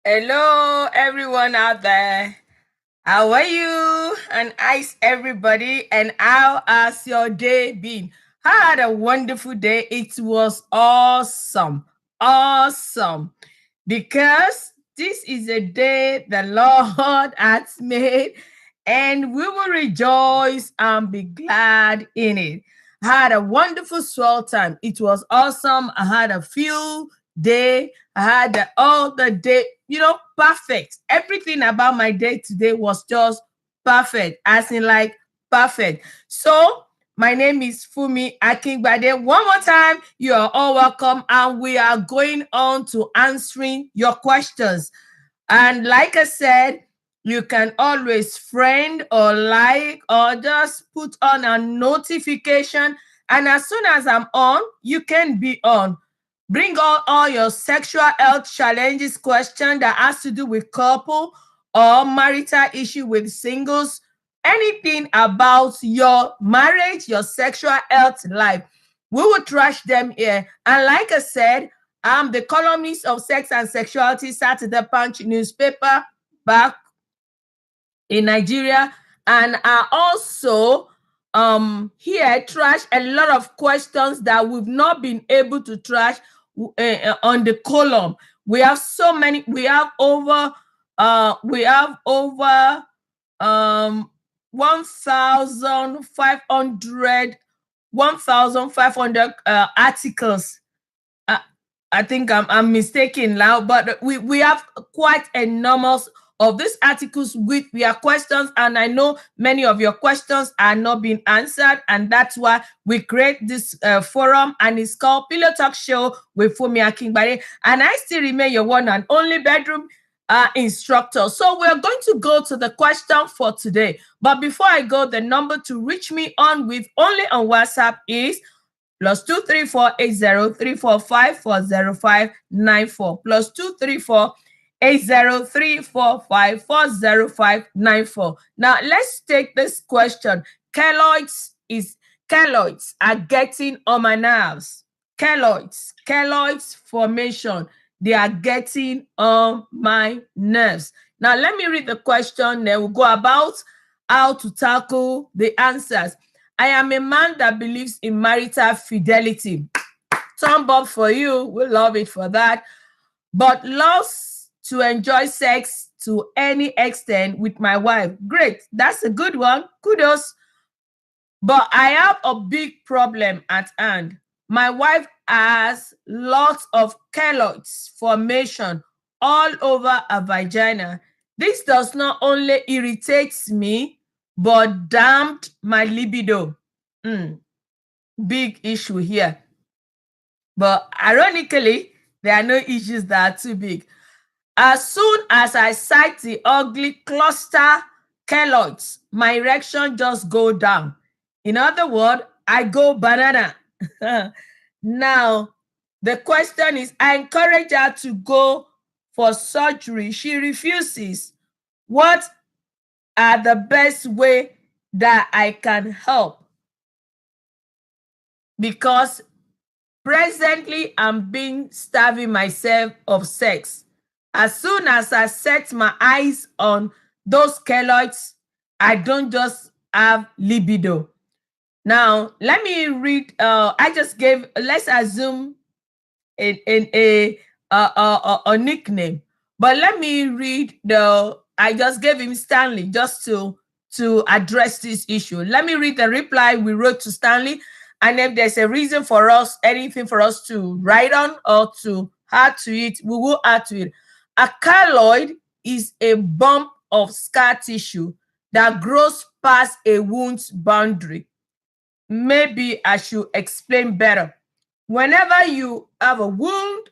Hello, everyone out there. How are you? And how's everybody? And how has your day been? I had a wonderful day. It was awesome. Awesome. Because this is a day the Lord has made, and we will rejoice and be glad in it. I had a wonderful swell time. It was awesome. I had a field day. I had all the day, perfect. Everything about my day today was just perfect, as in like perfect. So my name is Fumi Akingbade. One more time, you are all welcome, and we are going on to answering your questions. And like I said, you can always friend or like or just put on a notification. And as soon as I'm on, you can be on. Bring all your sexual health challenges question that has to do with couple or marital issue with singles, anything about your marriage, your sexual health life. We will trash them here. And like I said, I'm the columnist of Sex and Sexuality Saturday Punch newspaper back in Nigeria. And I also here trash a lot of questions that we've not been able to trash on the column. We have so many, we have over 1,500 articles. uh, I think I'm mistaken now, but we have quite enormous of these articles with your questions, and I know many of your questions are not being answered, and that's why we create this forum, and it's called Pillow Talk Show with Fumi Akingbade, and I still remain your one and only bedroom instructor. So we're going to go to the question for today, but before I go, the number to reach me on with only on WhatsApp is +234 8034540594 +234 8034540594. Now let's take this question. Keloids are getting on my nerves. Keloids formation, they are getting on my nerves. Now let me read the question, then we'll go about how to tackle the answers. I am a man that believes in marital fidelity. Thumb up for you. We love it for that. But loves to enjoy sex to any extent with my wife. Great. That's a good one. Kudos. But I have a big problem at hand. My wife has lots of keloids formation all over her vagina. This does not only irritates me, but damped my libido. Big issue here. But ironically, there are no issues that are too big. As soon as I sight the ugly cluster keloids, my erection just go down. In other words, I go banana. Now, the question is, I encourage her to go for surgery. She refuses. What are the best way that I can help? Because presently I'm being starving myself of sex. As soon as I set my eyes on those keloids, I don't just have libido. Now, let me read. I just gave, let's assume a nickname, but let me read I just gave him Stanley just to address this issue. Let me read the reply we wrote to Stanley, and if there's a reason for us, anything for us to write on or to add to it, we will add to it. A keloid is a bump of scar tissue that grows past a wound's boundary. Maybe I should explain better. Whenever you have a wound,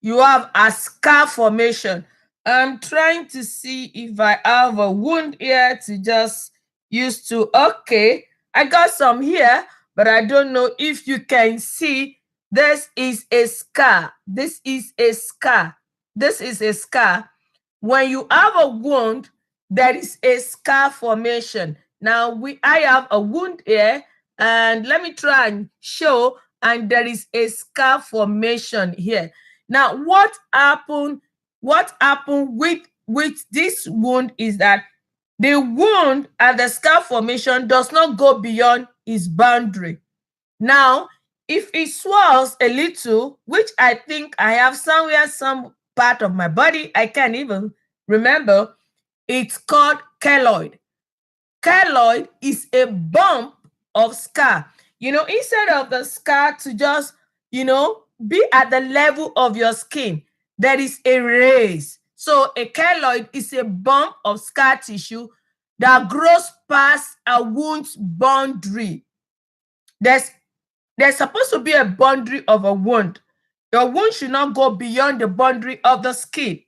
you have a scar formation. I'm trying to see if I have a wound here to just use to. Okay, I got some here, but I don't know if you can see. This is a scar. This is a scar. This is a scar. When you have a wound, there is a scar formation. Now I have a wound here, and let me try and show, and there is a scar formation here. Now, what happened what happened with this wound is that the wound and the scar formation does not go beyond its boundary. Now, if it swells a little, which I think I have somewhere, some part of my body, I can't even remember, it's called keloid. Keloid is a bump of scar. Instead of the scar to just, be at the level of your skin, there is a raise. So a keloid is a bump of scar tissue that grows past a wound's boundary. There's supposed to be a boundary of a wound. Your wound should not go beyond the boundary of the skin.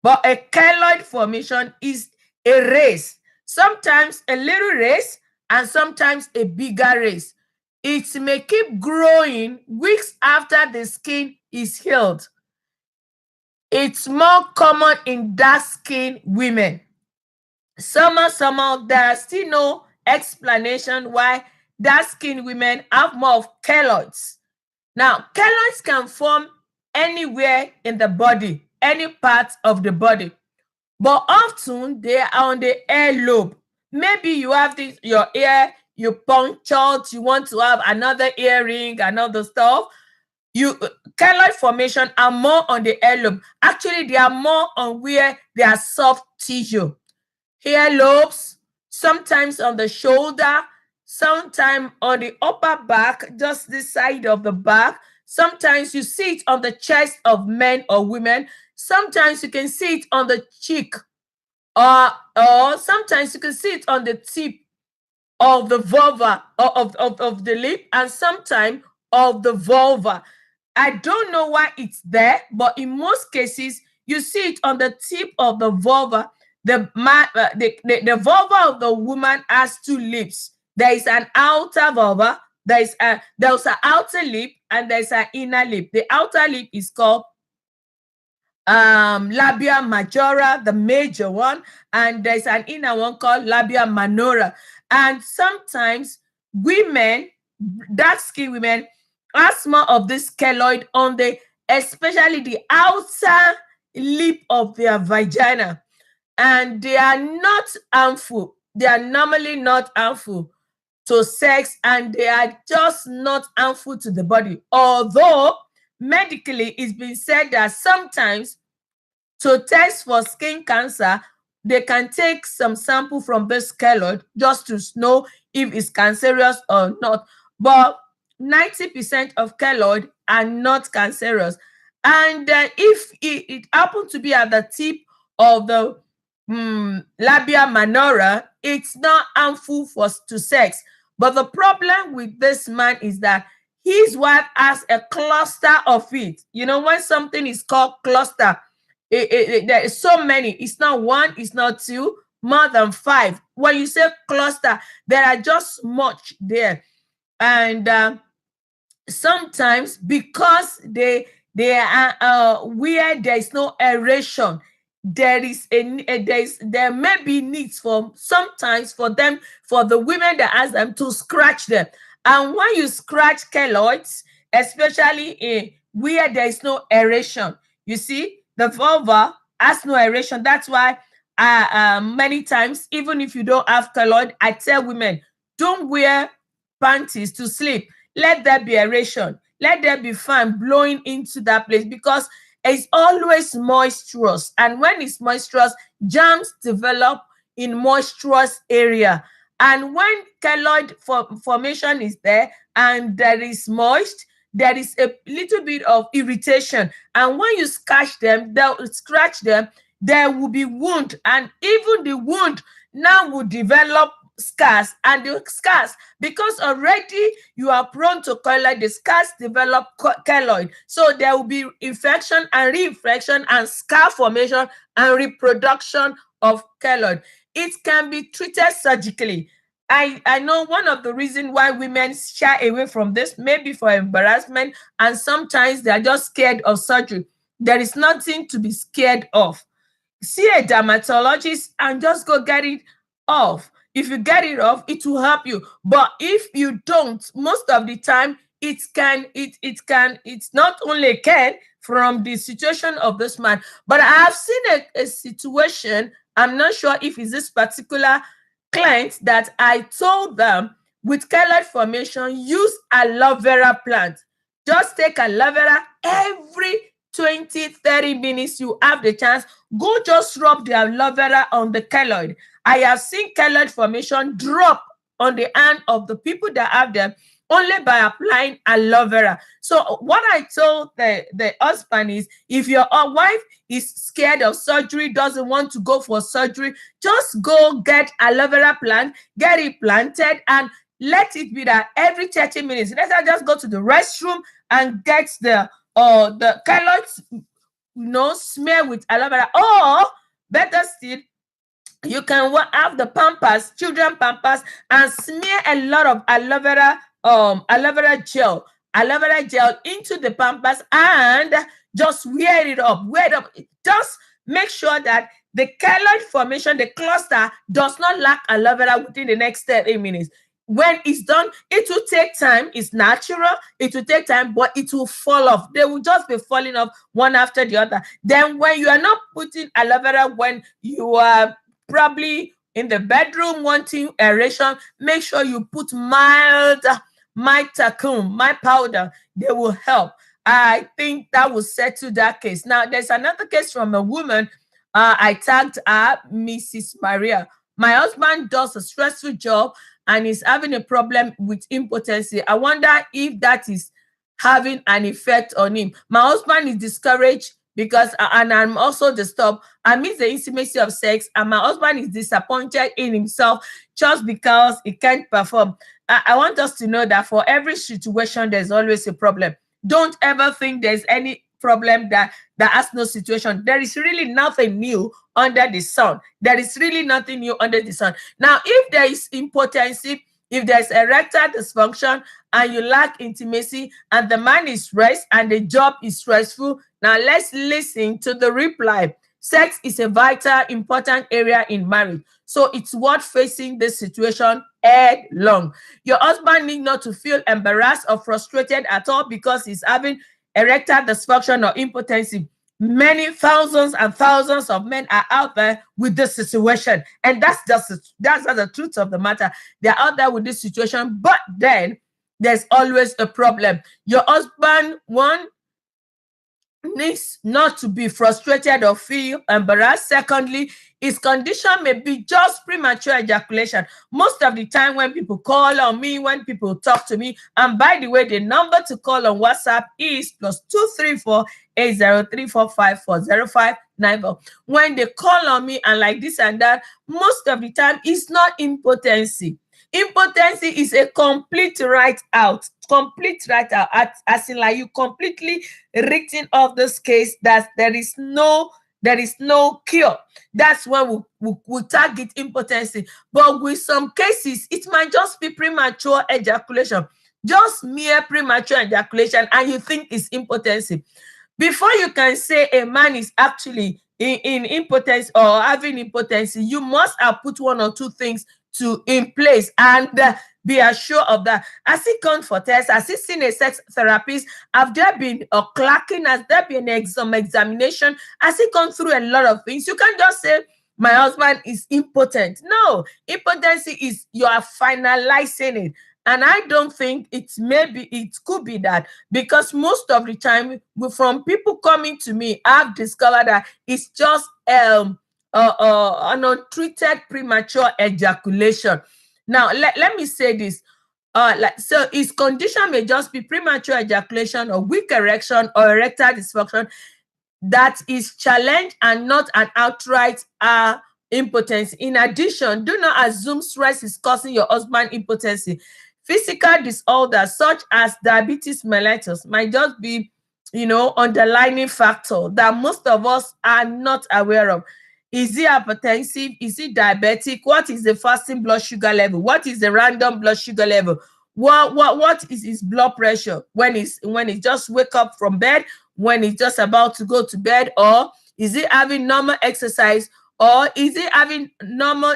But a keloid formation is a raise, sometimes a little raise and sometimes a bigger raise. It may keep growing weeks after the skin is healed. It's more common in dark-skinned women. Somehow, there are still no explanation why dark-skinned women have more of keloids. Now, keloids can form anywhere in the body, any part of the body, but often they are on the earlobe. Maybe you have your ear, you punctured, you want to have another earring, another stuff. Keloid formation are more on the earlobe. Actually, they are more on where there are soft tissue. Earlobes, sometimes on the shoulder, sometimes on the upper back, just this side of the back. Sometimes you see it on the chest of men or women. Sometimes you can see it on the cheek, or sometimes you can see it on the tip of the vulva, of the lip, and sometimes of the vulva. I don't know why it's there, but in most cases, you see it on the tip of the vulva. The vulva of the woman has two lips. There is an outer vulva, there's an outer lip, and there's an inner lip. The outer lip is called labia majora, the major one, and there's an inner one called labia minora. And sometimes women, dark-skinned women, have more of this keloid on especially the outer lip of their vagina. And they are not harmful. They are normally not harmful to sex, and they are just not harmful to the body. Although medically it's been said that sometimes to test for skin cancer, they can take some sample from this keloid just to know if it's cancerous or not. But 90% of keloid are not cancerous. And if it happens to be at the tip of the labia minora, it's not harmful to sex. But the problem with this man is that his wife has a cluster of it. When something is called cluster, there is so many. It's not one, it's not two, more than 5. When you say cluster, there are just much there. And sometimes because they are where there is no aeration, there may be needs for sometimes for the women that has them to scratch them. And when you scratch keloids, especially where there is no aeration, you see the vulva has no aeration. That's why many times, even if you don't have keloid, I tell women, don't wear panties to sleep. Let there be aeration. Let there be fan blowing into that place, because it's always moisturous. And when it's moisturous, germs develop in moisturous area. And when keloid formation is there and there is moist, there is a little bit of irritation. And when you scratch them, there will be wound. And even the wound now will develop scars. And the scars, because already you are prone to keloid, the scars develop keloid. So there will be infection and reinfection and scar formation and reproduction of keloid. It can be treated surgically. I know one of the reasons why women shy away from this, maybe for embarrassment, and sometimes they are just scared of surgery. There is nothing to be scared of. See a dermatologist and just go get it off. If you get it off, it will help you. But if you don't, most of the time, it's not only can, from the situation of this man. But I have seen a situation, I'm not sure if it's this particular client, that I told them with keloid formation, use aloe vera plant. Just take aloe vera every 20-30 minutes. You have the chance, go just rub the aloe vera on the keloid. I have seen keloid formation drop on the hand of the people that have them only by applying aloe vera. So what I told the husband is, if your wife is scared of surgery, doesn't want to go for surgery, just go get aloe vera plant, get it planted, and let it be that every 30 minutes, let her just go to the restroom and get the keloids, smear with aloe vera. Or better still, you can have the pampers, children pampers, and smear a lot of aloe vera gel into the pampers, and just wear it up. Just make sure that the keloid formation, the cluster, does not lack aloe vera within the next 30 minutes. When it's done, it will take time. It's natural. It will take time, but it will fall off. They will just be falling off one after the other. Then when you are not putting aloe vera, when you are probably in the bedroom wanting aeration, make sure you put mild Talcum, my powder. They will help. I think that will settle that case. Now, there's another case from a woman. I tagged her, Mrs. Maria. My husband does a stressful job and is having a problem with impotency. I wonder if that is having an effect on him. My husband is discouraged because, and I'm also disturbed. I miss the intimacy of sex, and my husband is disappointed in himself just because he can't perform. I want us to know that for every situation, there's always a problem. Don't ever think there's any problem that has no situation. There is really nothing new under the sun. There is really nothing new under the sun. Now, if there is impotency, if there's erectile dysfunction and you lack intimacy, and the man is stressed and the job is stressful, now let's listen to the reply. Sex is a vital, important area in marriage, so it's worth facing this situation headlong. Your husband need not to feel embarrassed or frustrated at all because he's having erectile dysfunction or impotency. Many thousands and thousands of men are out there with this situation, and that's the truth of the matter. They're out there with this situation, but then there's always a problem. Your husband, one, needs not to be frustrated or feel embarrassed. Secondly, his condition may be just premature ejaculation. Most of the time when people call on me, when people talk to me, and by the way, the number to call on WhatsApp is +234 8034540594. When they call on me and like this and that, most of the time it's not impotency. Impotency is a complete write out, as in like you completely written off this case, that there is no cure. That's when we target impotency. But with some cases, it might just be premature ejaculation, just mere premature ejaculation, and you think it's impotency. Before you can say a man is actually in impotence or having impotency, you must have put one or two things in place and be assured of that. Has he gone for tests? Has he seen a sex therapist? Have there been a clacking? Has there been some examination? Has he gone through a lot of things? You can't just say my husband is impotent. No, impotency is you are finalizing it. And I don't think it could be that, because most of the time from people coming to me, I've discovered that it's just an untreated premature ejaculation. Now, let me say this. So his condition may just be premature ejaculation or weak erection or erectile dysfunction that is challenged and not an outright impotence. In addition, do not assume stress is causing your husband impotency. Physical disorders such as diabetes mellitus might just be, underlying factor that most of us are not aware of. Is he hypertensive? Is he diabetic? What is the fasting blood sugar level? What is the random blood sugar level? What is his blood pressure when he just wake up from bed, when he's just about to go to bed? Or is he having normal exercise? Or is he having normal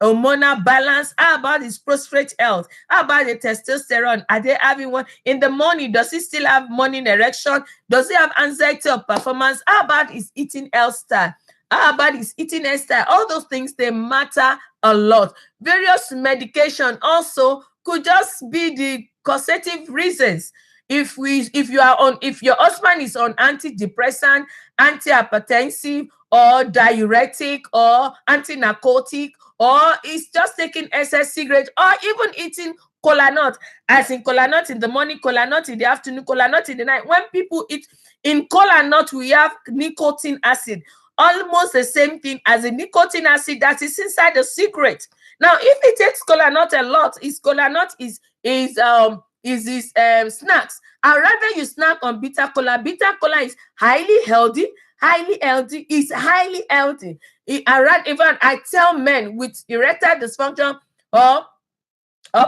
hormonal balance? How about his prostate health? How about the testosterone? Are they having one in the morning? Does he still have morning erection? Does he have anxiety of performance? How about his eating health style? How about his eating health style? All those things, they matter a lot. Various medication also could just be the causative reasons. If your husband is on antidepressant, antihypertensive, or diuretic, or anti-narcotic, or is just taking excess cigarette, or even eating kola nut, as in kola nut in the morning, kola nut in the afternoon, kola nut in the night. When people eat in kola nut, we have nicotine acid, almost the same thing as the nicotine acid that is inside the cigarette. Now, if he takes kola nut a lot, his kola nut is his snacks. I'd rather you snack on bitter cola. Bitter cola is highly healthy, is highly healthy. Even I tell men with erectile dysfunction or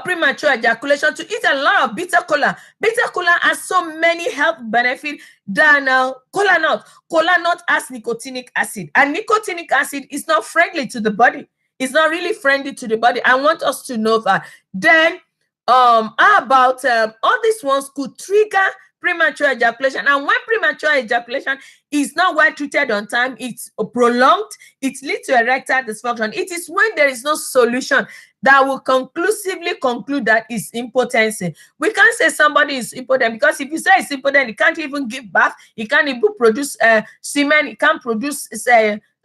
premature ejaculation to eat a lot of bitter cola. Bitter cola has so many health benefits than cola nut. Cola nut has nicotinic acid, and nicotinic acid is not friendly to the body. It's not really friendly to the body. I want us to know that. Then, how about all these ones could trigger premature ejaculation, and when premature ejaculation is not well treated on time, it's prolonged, it leads to erectile dysfunction. It is when there is no solution that will conclusively conclude that it's impotency. We can't say somebody is impotent, because if you say it's impotent, it can't even give birth, it can't even produce semen, it can't produce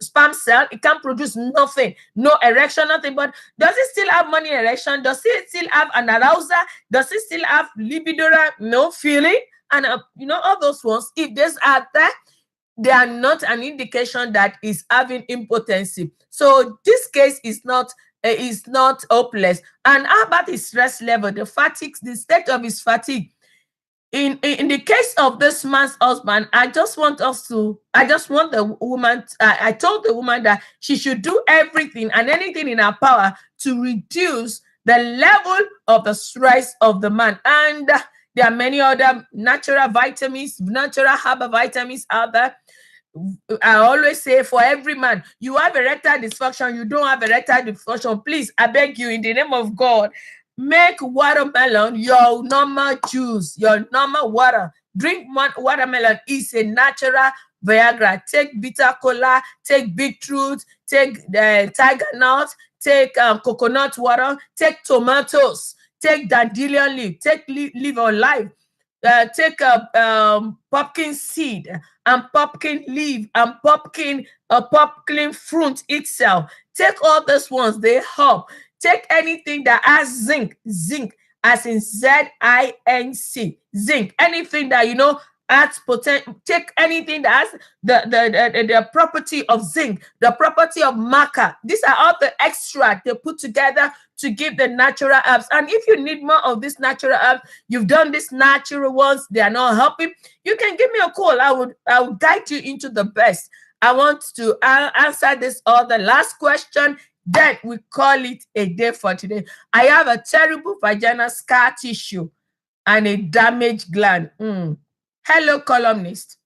sperm cell, it can't produce nothing, no erection, nothing. But does it still have money erection? Does it still have an arousal? Does it still have libido? No feeling? And all those ones, if these are there, they are not an indication that is having impotency. So this case is not hopeless. And how about his stress level, the fatigue, the state of his fatigue? In the case of this man's husband, I just want the woman, I told the woman that she should do everything and anything in her power to reduce the level of the stress of the man. And there are many other natural vitamins, natural herbal vitamins out there. I always say, for every man, you have erectile dysfunction, you don't have erectile dysfunction, please, I beg you, in the name of God, make watermelon your normal juice, your normal water. Drink watermelon. Is a natural Viagra. Take bitter cola, take beetroot, take tiger nut, take coconut water, take tomatoes, take dandelion leaf, take leaf of life, take a pumpkin seed and pumpkin leaf and pumpkin fruit itself. Take all those ones, they help. Take anything that has zinc, as in ZINC, zinc. Anything that adds potential. Take anything that has the property of zinc, the property of maca. These are all the extract they put together to give the natural herbs. And if you need more of this natural herbs, you've done these natural ones, they are not helping, you can give me a call. I will guide you into the best. I want to answer this other last question, then we call it a day for today. I have a terrible vaginal scar tissue and a damaged gland. Hello, columnist.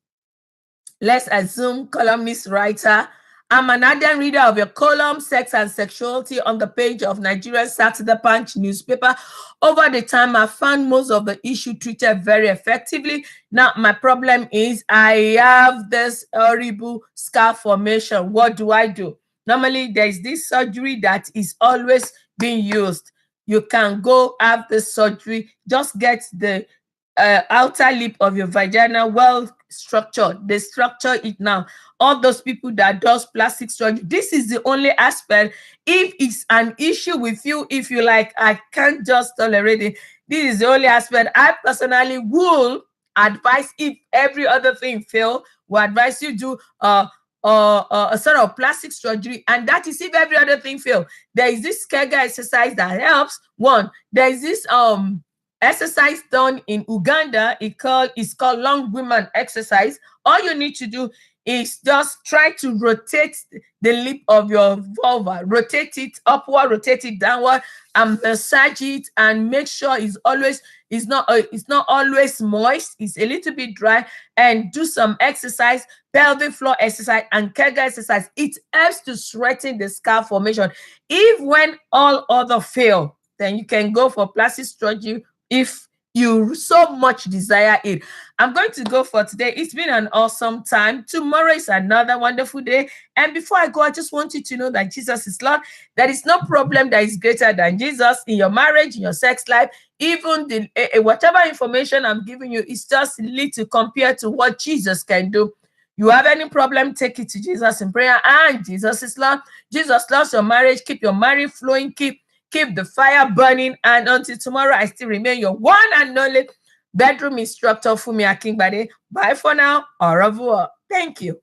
Let's assume columnist writer. I'm an ardent reader of your column, Sex and Sexuality, on the page of Nigerian Saturday Punch newspaper. Over the time, I found most of the issue treated very effectively. Now, my problem is I have this horrible scar formation. What do I do? Normally, there's this surgery that is always being used. You can go have this surgery, just get the outer lip of your vagina well structured. They structure it now. All those people that does plastic surgery, this is the only aspect. If it's an issue with you, if you like, I can't just tolerate it, this is the only aspect. I personally will advise, if every other thing fail, will advise you do a sort of plastic surgery, and that is if every other thing fail. There is this Kegel exercise that helps. One, there is this exercise done in Uganda. It's called long women exercise. All you need to do is just try to rotate the lip of your vulva, rotate it upward, rotate it downward, and massage it, and make sure it's not always moist, it's a little bit dry, and do some exercise. pelvic floor exercise, and Kegel exercise. It helps to strengthen the scalp formation. If when all other fail, then you can go for plastic surgery if you so much desire it. I'm going to go for today. It's been an awesome time. Tomorrow is another wonderful day. And before I go, I just want you to know that Jesus is Lord. There is no problem that is greater than Jesus in your marriage, in your sex life. Even the whatever information I'm giving you is just little compared to what Jesus can do. You have any problem, take it to Jesus in prayer. And Jesus is Lord. Jesus loves your marriage. Keep your marriage flowing. Keep the fire burning. And until tomorrow, I still remain your one and only bedroom instructor, Fumi Akingbade. Bye for now. Au revoir. Thank you.